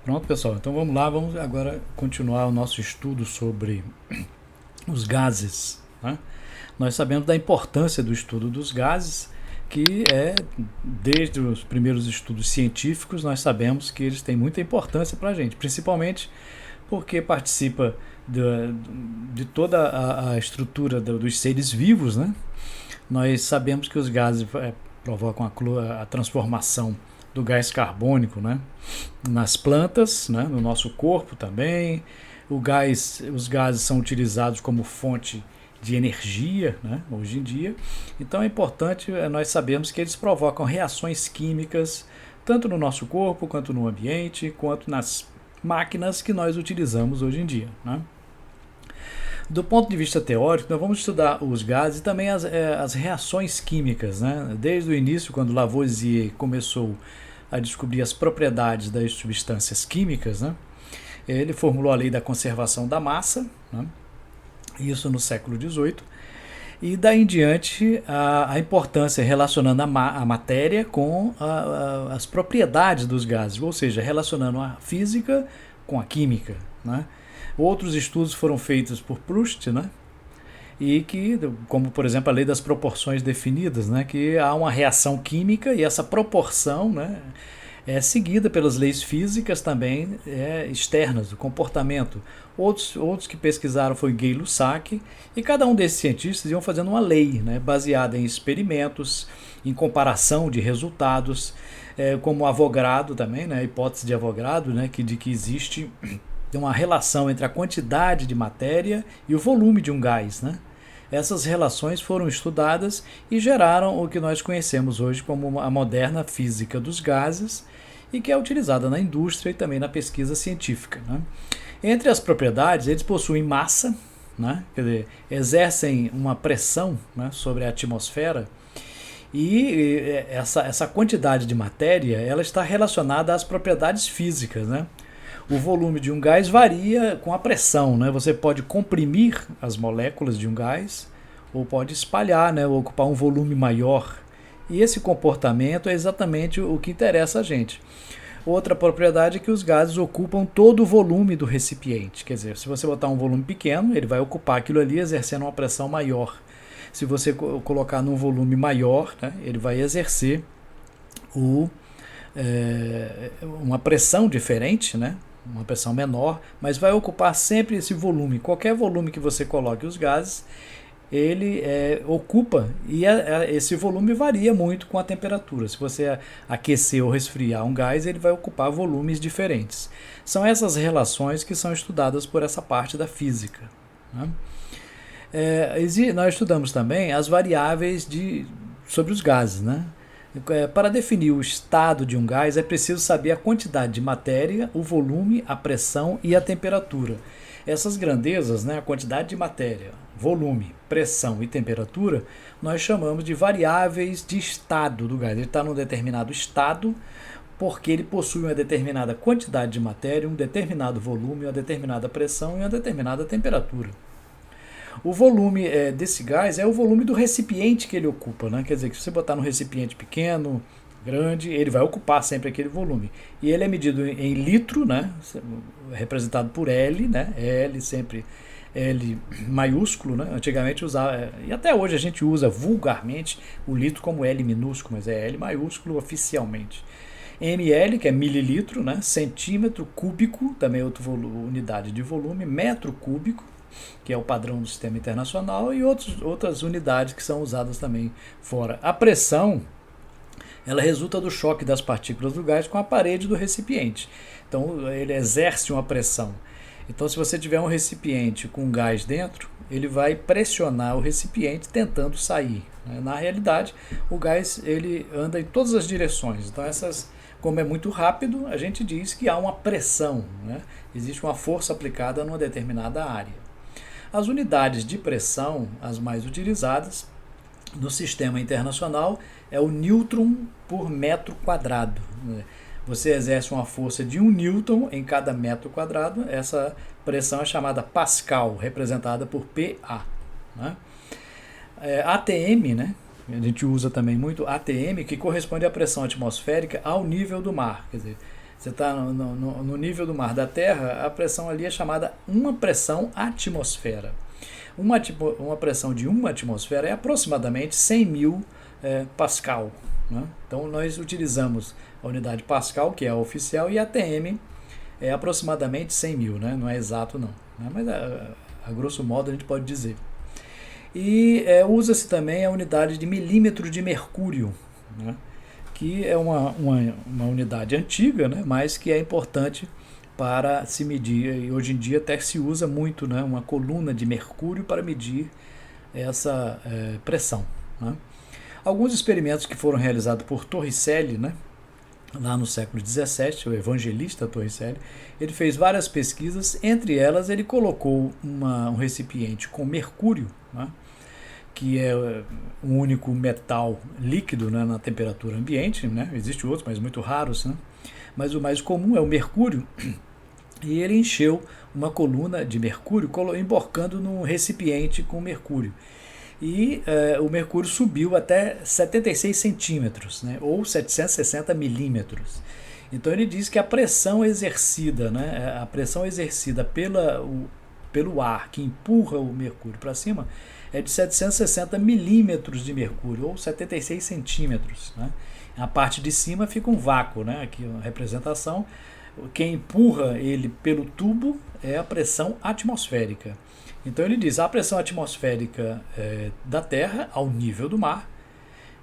Pronto, pessoal. Então vamos lá, vamos agora continuar o nosso estudo sobre os gases, né? Nós sabemos da importância do estudo dos gases, que desde os primeiros estudos científicos, nós sabemos que eles têm muita importância para a gente, principalmente porque participa de toda a estrutura dos seres vivos, né? Nós sabemos que os gases provocam a transformação do gás carbônico, né? Nas plantas, né? No nosso corpo também. Os gases são utilizados como fonte de energia, né? Hoje em dia. Então é importante nós sabermos que eles provocam reações químicas tanto no nosso corpo, quanto no ambiente, quanto nas máquinas que nós utilizamos hoje em dia, né? Do ponto de vista teórico, nós vamos estudar os gases e também as reações químicas, né? Desde o início, quando Lavoisier começou a descobrir as propriedades das substâncias químicas, né? Ele formulou a lei da conservação da massa, né? Isso no século XVIII, e daí em diante a importância relacionando a matéria com as propriedades dos gases, ou seja, relacionando a física com a química, né? Outros estudos foram feitos por Proust, né? E que, como por exemplo a lei das proporções definidas, né? Que há uma reação química e essa proporção, né? É seguida pelas leis físicas também externas do comportamento. Outros que pesquisaram foi Gay-Lussac, e cada um desses cientistas iam fazendo uma lei, né, baseada em experimentos, em comparação de resultados, como Avogadro também, né, a hipótese de Avogadro, né, de que existe uma relação entre a quantidade de matéria e o volume de um gás, né? Essas relações foram estudadas e geraram o que nós conhecemos hoje como a moderna física dos gases, e que é utilizada na indústria e também na pesquisa científica, né? Entre as propriedades, eles possuem massa, né? Quer dizer, exercem uma pressão, né, sobre a atmosfera, e essa quantidade de matéria ela está relacionada às propriedades físicas, né? O volume de um gás varia com a pressão, né? Você pode comprimir as moléculas de um gás ou pode espalhar, né? Ou ocupar um volume maior. E esse comportamento é exatamente o que interessa a gente. Outra propriedade é que os gases ocupam todo o volume do recipiente. Quer dizer, se você botar um volume pequeno, ele vai ocupar aquilo ali exercendo uma pressão maior. Se você colocar num volume maior, né? Ele vai exercer uma pressão diferente, né? Uma pressão menor, mas vai ocupar sempre esse volume. Qualquer volume que você coloque os gases, ele ocupa, e esse volume varia muito com a temperatura. Se você aquecer ou resfriar um gás, ele vai ocupar volumes diferentes. São essas relações que são estudadas por essa parte da física, né? Nós estudamos também as variáveis sobre os gases, né? Para definir o estado de um gás é preciso saber a quantidade de matéria, o volume, a pressão e a temperatura. Essas grandezas, né, a quantidade de matéria, volume, pressão e temperatura, nós chamamos de variáveis de estado do gás. Ele está num determinado estado porque ele possui uma determinada quantidade de matéria, um determinado volume, uma determinada pressão e uma determinada temperatura. O volume desse gás é o volume do recipiente que ele ocupa, né? Quer dizer, que se você botar num recipiente pequeno, grande, ele vai ocupar sempre aquele volume. E ele é medido em litro, né? Representado por L, né? L sempre L maiúsculo, né? Antigamente usava, e até hoje a gente usa vulgarmente o litro como L minúsculo, mas é L maiúsculo oficialmente. ml, que é mililitro, né? Centímetro cúbico, também é outra unidade de volume, metro cúbico, que é o padrão do sistema internacional, e outras unidades que são usadas também fora. A pressão, ela resulta do choque das partículas do gás com a parede do recipiente. Então, ele exerce uma pressão. Então, se você tiver um recipiente com gás dentro, ele vai pressionar o recipiente tentando sair. Na realidade, o gás ele anda em todas as direções. Então, como é muito rápido, a gente diz que há uma pressão, né? Existe uma força aplicada numa determinada área. As unidades de pressão, as mais utilizadas no sistema internacional, é o newton por metro quadrado. Você exerce uma força de 1 newton em cada metro quadrado. Essa pressão é chamada Pascal, representada por PA, né? ATM, né? A gente usa também muito ATM, que corresponde à pressão atmosférica ao nível do mar. Quer dizer, Você está no nível do mar da Terra, a pressão ali é chamada uma pressão atmosfera. Uma pressão de uma atmosfera é aproximadamente 100.000 Pascal. Né? Então nós utilizamos a unidade Pascal, que é a oficial, e a ATM é aproximadamente 100.000, né? Não é exato não, né? Mas a grosso modo a gente pode dizer. E usa-se também a unidade de milímetro de mercúrio, né? Que é uma unidade antiga, né? Mas que é importante para se medir, e hoje em dia até se usa muito, né? Uma coluna de mercúrio para medir essa pressão. Né? Alguns experimentos que foram realizados por Torricelli, né? Lá no século XVII, o evangelista Torricelli, ele fez várias pesquisas, entre elas ele colocou um recipiente com mercúrio, né? Que é um único metal líquido, né, na temperatura ambiente, né? Existem outros, mas muito raros, né? Mas o mais comum é o mercúrio, e ele encheu uma coluna de mercúrio, emborcando num recipiente com mercúrio. E o mercúrio subiu até 76 centímetros, né, ou 760 milímetros. Então ele diz que a pressão exercida, né, a pressão exercida pelo ar que empurra o mercúrio para cima é de 760 milímetros de mercúrio, ou 76 centímetros. Né? Na parte de cima fica um vácuo, né? Aqui a representação. Quem empurra ele pelo tubo é a pressão atmosférica. Então ele diz, a pressão atmosférica da Terra, ao nível do mar,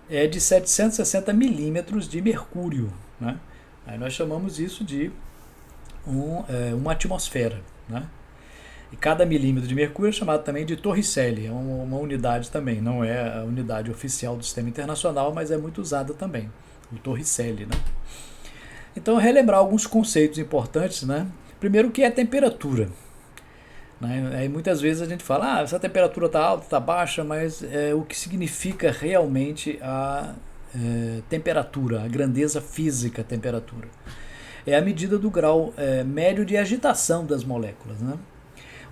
é de 760 milímetros de mercúrio. Né? Aí nós chamamos isso de uma atmosfera. Né? E cada milímetro de mercúrio é chamado também de Torricelli, é uma unidade também, não é a unidade oficial do sistema internacional, mas é muito usada também, o Torricelli. Né? Então, relembrar alguns conceitos importantes, né? Primeiro, o que é temperatura? Né? Aí muitas vezes a gente fala, essa temperatura está alta, está baixa, mas o que significa realmente a temperatura, a grandeza física temperatura? É a medida do grau médio de agitação das moléculas, né?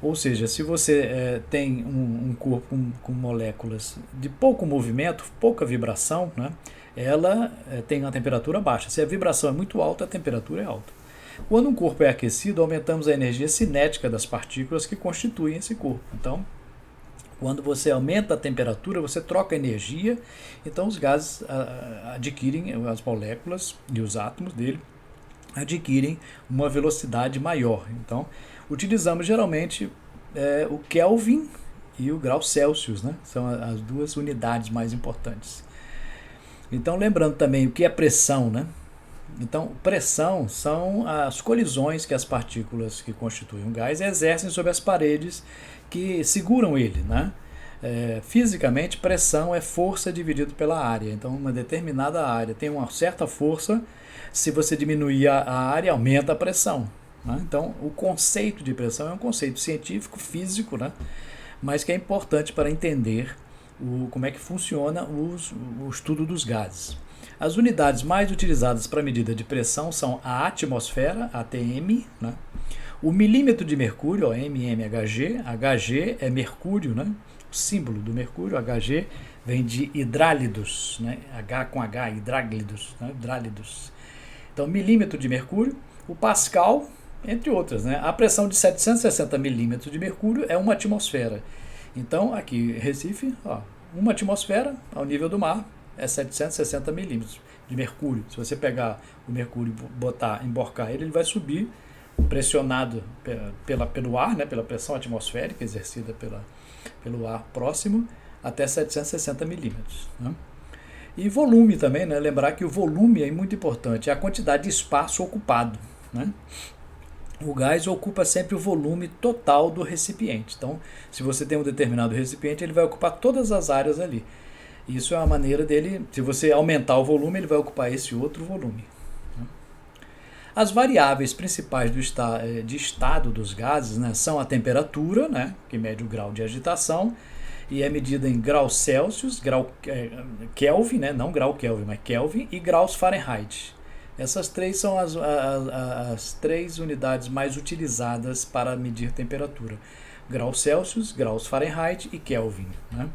Ou seja, se você tem um corpo com moléculas de pouco movimento, pouca vibração, né, ela tem uma temperatura baixa. Se a vibração é muito alta, a temperatura é alta. Quando um corpo é aquecido, aumentamos a energia cinética das partículas que constituem esse corpo. Então, quando você aumenta a temperatura, você troca energia, então os gases adquirem, as moléculas e os átomos dele adquirem uma velocidade maior. Então, utilizamos geralmente o Kelvin e o grau Celsius, né? São as duas unidades mais importantes. Então, lembrando também o que é pressão, né? Então, pressão são as colisões que as partículas que constituem um gás exercem sobre as paredes que seguram ele, né? Fisicamente, pressão é força dividido pela área. Então, uma determinada área tem uma certa força. Se você diminuir a área, aumenta a pressão. Né? Então, o conceito de pressão é um conceito científico, físico, né? Mas que é importante para entender como é que funciona o estudo dos gases. As unidades mais utilizadas para medida de pressão são a atmosfera, ATM, né? O milímetro de mercúrio, mmHg. Hg é mercúrio, né? O símbolo do mercúrio, Hg, vem de hidrálidos, né? H com H, hidrálidos, né? Hidrálidos. Então, milímetro de mercúrio, o Pascal, entre outras, né? A pressão de 760 milímetros de mercúrio é uma atmosfera. Então, aqui, Recife, uma atmosfera ao nível do mar é 760 milímetros de mercúrio. Se você pegar o mercúrio e emborcar ele vai subir, pressionado pelo ar, né? Pela pressão atmosférica exercida pelo ar próximo, até 760 milímetros. Né? E volume também, né? Lembrar que o volume é muito importante, é a quantidade de espaço ocupado. Né? O gás ocupa sempre o volume total do recipiente. Então, se você tem um determinado recipiente, ele vai ocupar todas as áreas ali. Isso é uma maneira dele, se você aumentar o volume, ele vai ocupar esse outro volume. As variáveis principais de estado dos gases, né, são a temperatura, né, que mede o grau de agitação, e é medida em graus Celsius, grau Kelvin, né, não grau Kelvin, mas Kelvin, e graus Fahrenheit. Essas três são as três unidades mais utilizadas para medir temperatura. Graus Celsius, graus Fahrenheit e Kelvin. Né?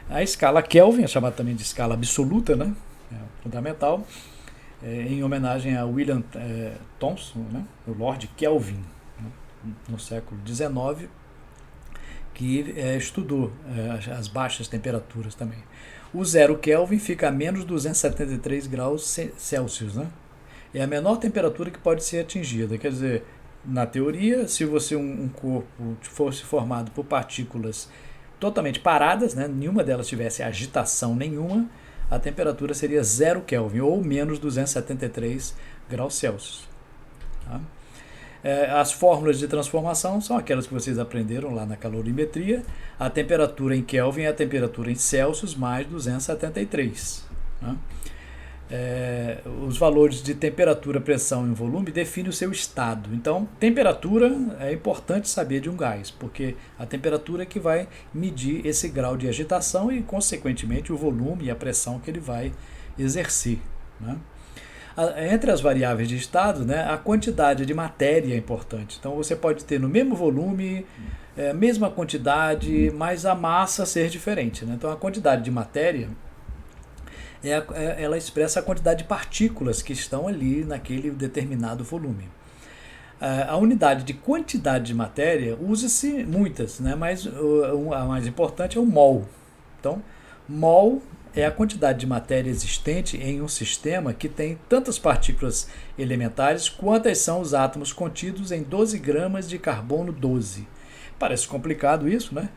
A escala Kelvin, é chamada também de escala absoluta, né? É fundamental. em homenagem a William Thomson, né, o Lord Kelvin, né, no século XIX, que estudou as baixas temperaturas também. O 0 Kelvin fica a menos 273 graus Celsius, né? É a menor temperatura que pode ser atingida. Quer dizer, na teoria, se você um corpo fosse formado por partículas totalmente paradas, né, nenhuma delas tivesse agitação nenhuma, a temperatura seria 0 Kelvin, ou menos 273 graus Celsius. Tá? As fórmulas de transformação são aquelas que vocês aprenderam lá na calorimetria. A temperatura em Kelvin é a temperatura em Celsius mais 273. Tá? Os valores de temperatura, pressão e volume definem o seu estado. Então, temperatura é importante saber de um gás, porque a temperatura é que vai medir esse grau de agitação e, consequentemente, o volume e a pressão que ele vai exercer. Né? Entre as variáveis de estado, né, a quantidade de matéria é importante. Então, você pode ter no mesmo volume, mesma quantidade, mas a massa ser diferente. Né? Então, a quantidade de matéria ela expressa a quantidade de partículas que estão ali naquele determinado volume. A unidade de quantidade de matéria usa-se muitas, né? Mas a mais importante é o mol. Então, mol é a quantidade de matéria existente em um sistema que tem tantas partículas elementares quantas são os átomos contidos em 12 gramas de carbono 12. Parece complicado isso, né?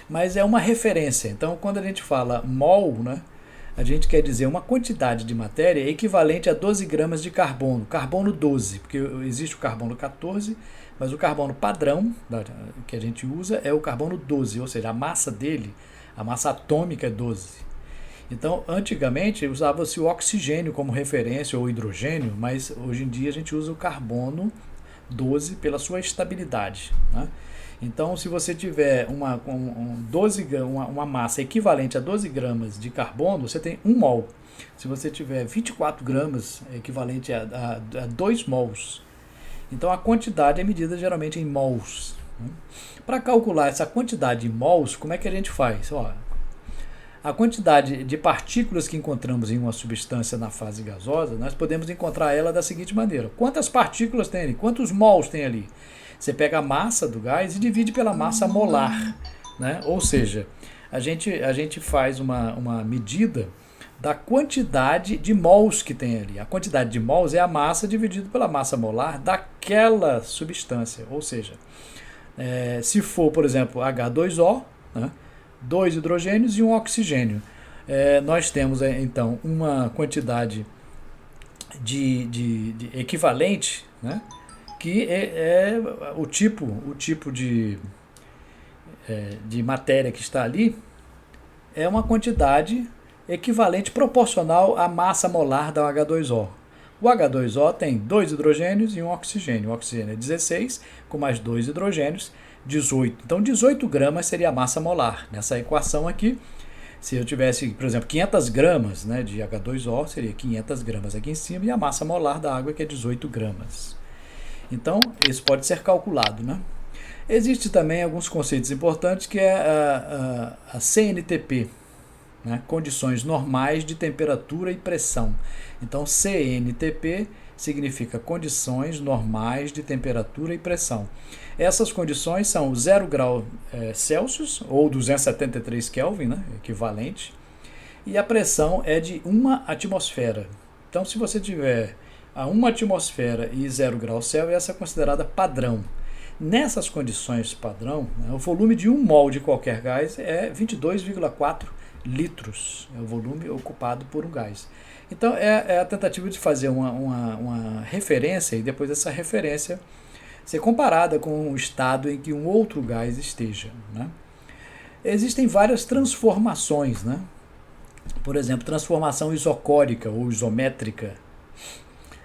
Mas é uma referência. Então, quando a gente fala mol, né, a gente quer dizer uma quantidade de matéria equivalente a 12 gramas de carbono, carbono 12, porque existe o carbono 14, mas o carbono padrão que a gente usa é o carbono 12, ou seja, a massa dele, a massa atômica é 12. Então, antigamente usava-se o oxigênio como referência ou o hidrogênio, mas hoje em dia a gente usa o carbono 12 pela sua estabilidade, né? Então, se você tiver uma massa equivalente a 12 gramas de carbono, você tem 1 mol. Se você tiver 24 gramas, é equivalente a 2 mols. Então, a quantidade é medida geralmente em mols. Né? Para calcular essa quantidade em mols, como é que a gente faz? A quantidade de partículas que encontramos em uma substância na fase gasosa, nós podemos encontrar ela da seguinte maneira. Quantas partículas tem ali? Quantos mols tem ali? Você pega a massa do gás e divide pela massa molar, né? Ou seja, a gente faz uma medida da quantidade de mols que tem ali. A quantidade de mols é a massa dividida pela massa molar daquela substância. Ou seja, se for, por exemplo, H2O, né? 2 hidrogênios e 1 oxigênio. Nós temos, então, uma quantidade de equivalente, né? Que é o tipo de matéria que está ali, é uma quantidade equivalente proporcional à massa molar da H2O. O H2O tem 2 hidrogênios e 1 oxigênio. O oxigênio é 16, com mais 2 hidrogênios, 18. Então, 18 gramas seria a massa molar. Nessa equação aqui, se eu tivesse, por exemplo, 500 gramas, né, de H2O, seria 500 gramas aqui em cima, e a massa molar da água que é 18 gramas. Então, isso pode ser calculado, né? Existem também alguns conceitos importantes, que é a CNTP, né? Condições normais de temperatura e pressão. Então, CNTP significa condições normais de temperatura e pressão. Essas condições são 0 grau Celsius, ou 273 Kelvin, né? Equivalente, e a pressão é de 1 atmosfera. Então, se você tiver a 1 atmosfera e 0 graus Celsius, essa é considerada padrão. Nessas condições padrão, né, o volume de 1 mol de qualquer gás é 22,4 litros, é o volume ocupado por um gás. Então, é a tentativa de fazer uma referência, e depois essa referência ser comparada com o estado em que um outro gás esteja. Né? Existem várias transformações, né? Por exemplo, transformação isocórica ou isométrica.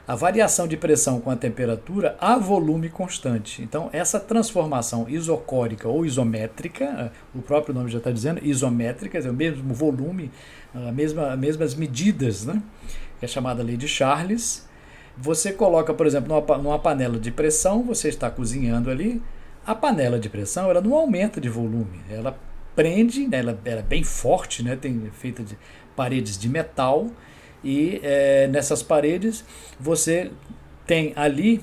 A variação de pressão com a temperatura a volume constante. Então, essa transformação isocórica ou isométrica, o próprio nome já está dizendo, isométrica, é o mesmo volume, as mesmas medidas, né? É chamada lei de Charles. Você coloca, por exemplo, numa panela de pressão, você está cozinhando ali, a panela de pressão ela não aumenta de volume, ela prende, né? Ela é bem forte, né? Feita de paredes de metal, e nessas paredes você tem ali,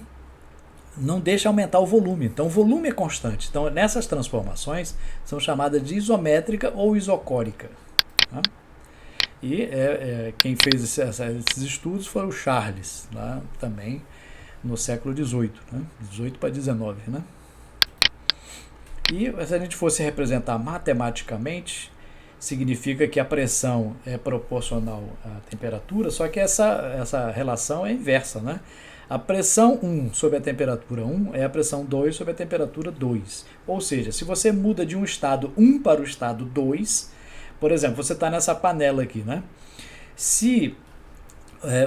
não deixa aumentar o volume, então o volume é constante. Então nessas transformações são chamadas de isométrica ou isocórica. Tá? E quem fez esses estudos foi o Charles, lá também no século XVIII, né? 18 para 19. Né? E se a gente fosse representar matematicamente, significa que a pressão é proporcional à temperatura, só que essa relação é inversa. Né? A pressão 1 sobre a temperatura 1 é a pressão 2 sobre a temperatura 2. Ou seja, se você muda de um estado 1 para o estado 2, por exemplo, você está nessa panela aqui, né? Se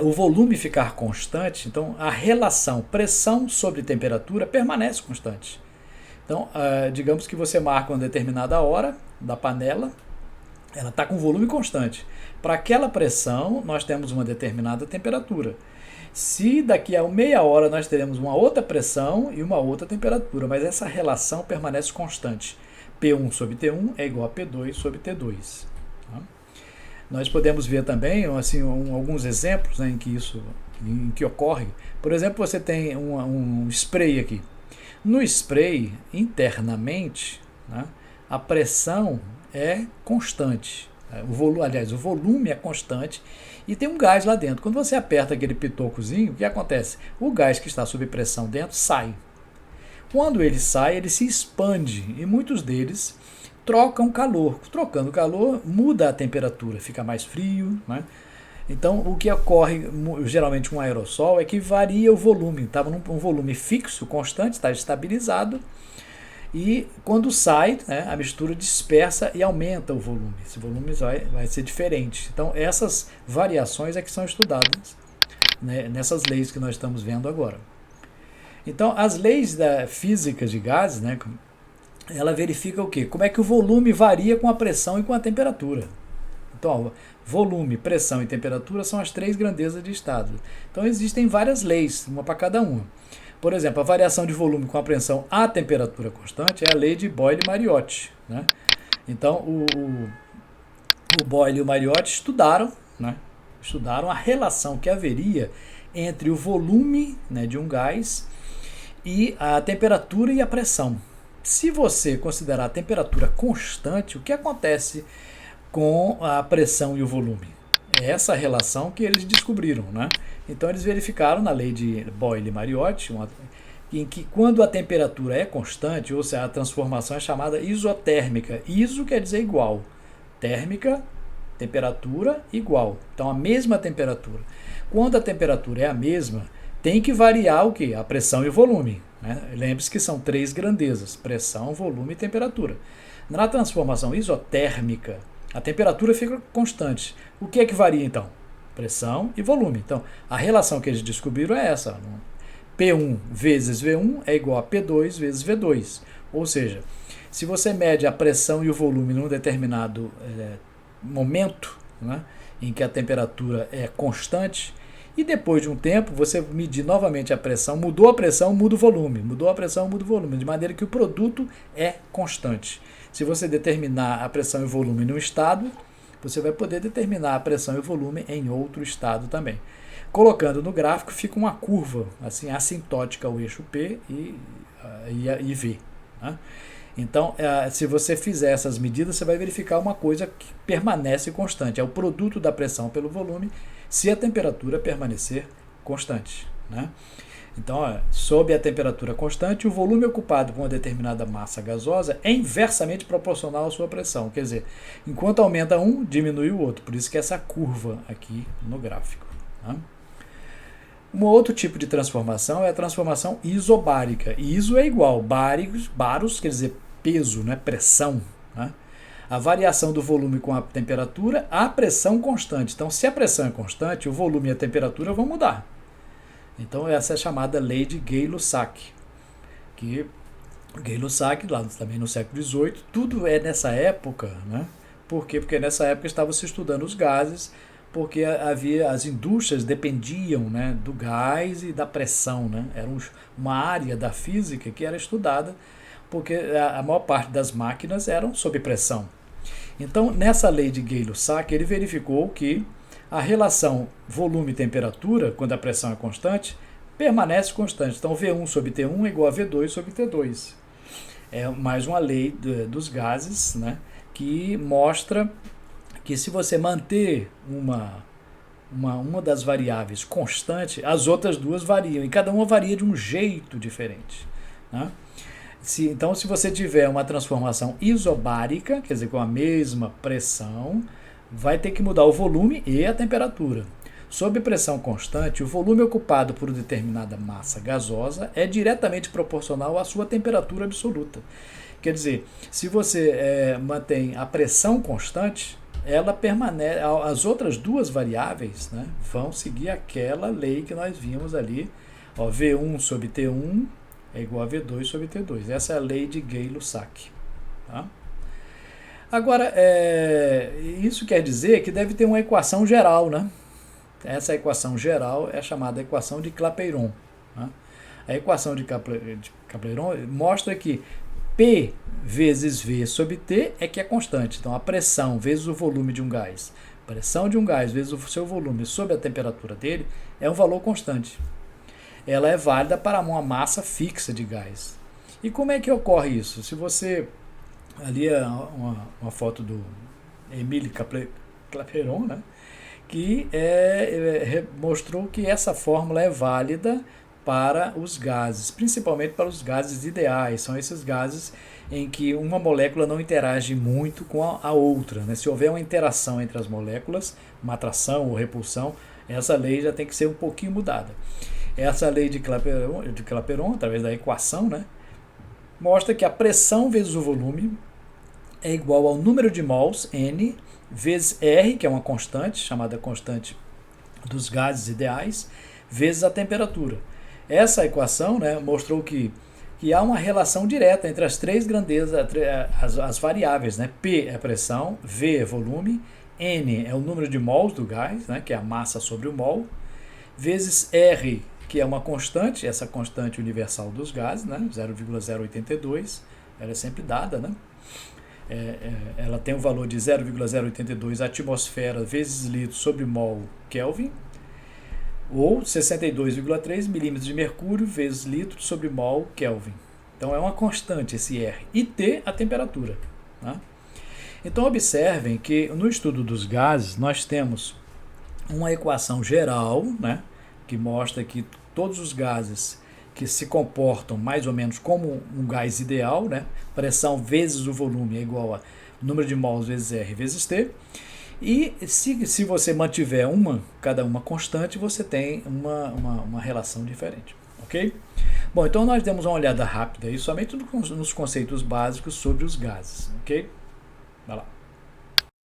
o volume ficar constante, então a relação pressão sobre temperatura permanece constante. Então, digamos que você marca uma determinada hora da panela, ela está com volume constante. Para aquela pressão, nós temos uma determinada temperatura. Se daqui a meia hora nós teremos uma outra pressão e uma outra temperatura, mas essa relação permanece constante. P1 sobre T1 é igual a P2 sobre T2. Tá? Nós podemos ver também assim, alguns exemplos, né, em que ocorre. Por exemplo, você tem um spray aqui. No spray, internamente, né, a pressão é constante. O volume é constante e tem um gás lá dentro. Quando você aperta aquele pitocozinho, o que acontece? O gás que está sob pressão dentro sai. Quando ele sai, ele se expande e muitos deles trocam calor. Trocando calor, muda a temperatura, fica mais frio. Né? Então, o que ocorre geralmente com um aerossol é que varia o volume. Estava num volume fixo, constante, está estabilizado. E quando sai, né, a mistura dispersa e aumenta o volume. Esse volume vai ser diferente. Então, essas variações é que são estudadas, né, nessas leis que nós estamos vendo agora. Então, as leis da física de gases, né, ela verifica o quê? Como é que o volume varia com a pressão e com a temperatura. Então, ó, volume, pressão e temperatura são as três grandezas de estado. Então, existem várias leis, uma para cada uma. Por exemplo, a variação de volume com a pressão à temperatura constante é a lei de Boyle-Mariotti. Né? Então, o Boyle e o Mariotti estudaram a relação que haveria entre o volume, né, de um gás e a temperatura e a pressão. Se você considerar a temperatura constante, o que acontece com a pressão e o volume? É essa relação que eles descobriram. Né? Então eles verificaram na lei de Boyle-Mariotti, em que quando a temperatura é constante, ou seja, a transformação é chamada isotérmica. Iso quer dizer igual. Térmica, temperatura, igual. Então a mesma temperatura. Quando a temperatura é a mesma, tem que variar o quê? A pressão e o volume. Né? Lembre-se que são três grandezas: pressão, volume e temperatura. Na transformação isotérmica, a temperatura fica constante. O que é que varia então? Pressão e volume. Então, a relação que eles descobriram é essa. P1 vezes V1 é igual a P2 vezes V2. Ou seja, se você mede a pressão e o volume num determinado momento, né, em que a temperatura é constante, e depois de um tempo você medir novamente a pressão, mudou a pressão, muda o volume, mudou a pressão, muda o volume, de maneira que o produto é constante. Se você determinar a pressão e o volume num estado, você vai poder determinar a pressão e o volume em outro estado também. Colocando no gráfico, fica uma curva assim assintótica ao eixo P e V. Né? Então, se você fizer essas medidas, você vai verificar uma coisa que permanece constante. É o produto da pressão pelo volume, se a temperatura permanecer constante. Né? Então, sob a temperatura constante, o volume ocupado por uma determinada massa gasosa é inversamente proporcional à sua pressão. Quer dizer, enquanto aumenta um, diminui o outro. Por isso que essa curva aqui no gráfico. Né? Um outro tipo de transformação é a transformação isobárica. Iso é igual. Baros quer dizer peso, né? Pressão. Né? A variação do volume com a temperatura, a pressão constante. Então, se a pressão é constante, o volume e a temperatura vão mudar. Então, essa é a chamada lei de Gay-Lussac. Que Gay-Lussac, lá também no século XVIII, tudo é nessa época. Né? Por quê? Porque nessa época estavam se estudando os gases, porque as indústrias dependiam, né, do gás e da pressão. Né? Era uma área da física que era estudada, porque a maior parte das máquinas eram sob pressão. Então, nessa lei de Gay-Lussac, ele verificou que a relação volume e temperatura, quando a pressão é constante, permanece constante. Então, V1 sobre T1 é igual a V2 sobre T2. É mais uma lei dos gases, né, que mostra que se você manter uma das variáveis constante, as outras duas variam, e cada uma varia de um jeito diferente, né? Então, se você tiver uma transformação isobárica, quer dizer, com a mesma pressão, vai ter que mudar o volume e a temperatura. Sob pressão constante, o volume ocupado por determinada massa gasosa é diretamente proporcional à sua temperatura absoluta. Quer dizer, se você mantém a pressão constante, ela permanece, as outras duas variáveis, né, vão seguir aquela lei que nós vimos ali, ó, V1 sobre T1 é igual a V2 sobre T2. Essa é a lei de Gay-Lussac. Tá? Agora, isso quer dizer que deve ter uma equação geral, né? Essa equação geral é chamada equação de Clapeyron. Né? A equação de Clapeyron mostra que P vezes V sobre T é que é constante. Então, a pressão vezes o volume de um gás, pressão de um gás vezes o seu volume sobre a temperatura dele, é um valor constante. Ela é válida para uma massa fixa de gás. E como é que ocorre isso? Se você... Ali é uma foto do Émile Clapeyron, né? Que mostrou que essa fórmula é válida para os gases, principalmente para os gases ideais. São esses gases em que uma molécula não interage muito com a outra, né? Se houver uma interação entre as moléculas, uma atração ou repulsão, essa lei já tem que ser um pouquinho mudada. Essa lei de Clapeyron, através da equação, né, mostra que a pressão vezes o volume é igual ao número de mols, N, vezes R, que é uma constante, chamada constante dos gases ideais, vezes a temperatura. Essa equação, né, mostrou que há uma relação direta entre as três grandezas, as variáveis, né? P é pressão, V é volume, N é o número de mols do gás, né, que é a massa sobre o mol, vezes R, que é uma constante, essa constante universal dos gases, né, 0,082, ela é sempre dada, né? Ela tem o valor de 0,082 atmosfera vezes litro sobre mol Kelvin, ou 62,3 milímetros de mercúrio vezes litro sobre mol Kelvin. Então é uma constante esse R. E T, a temperatura. Né? Então observem que no estudo dos gases nós temos uma equação geral, né, que mostra que todos os gases que se comportam mais ou menos como um gás ideal, né, pressão vezes o volume é igual a número de mols vezes R vezes T. E se você mantiver cada uma constante, você tem uma relação diferente, ok? Bom, então nós demos uma olhada rápida aí somente nos conceitos básicos sobre os gases, ok? Vai lá.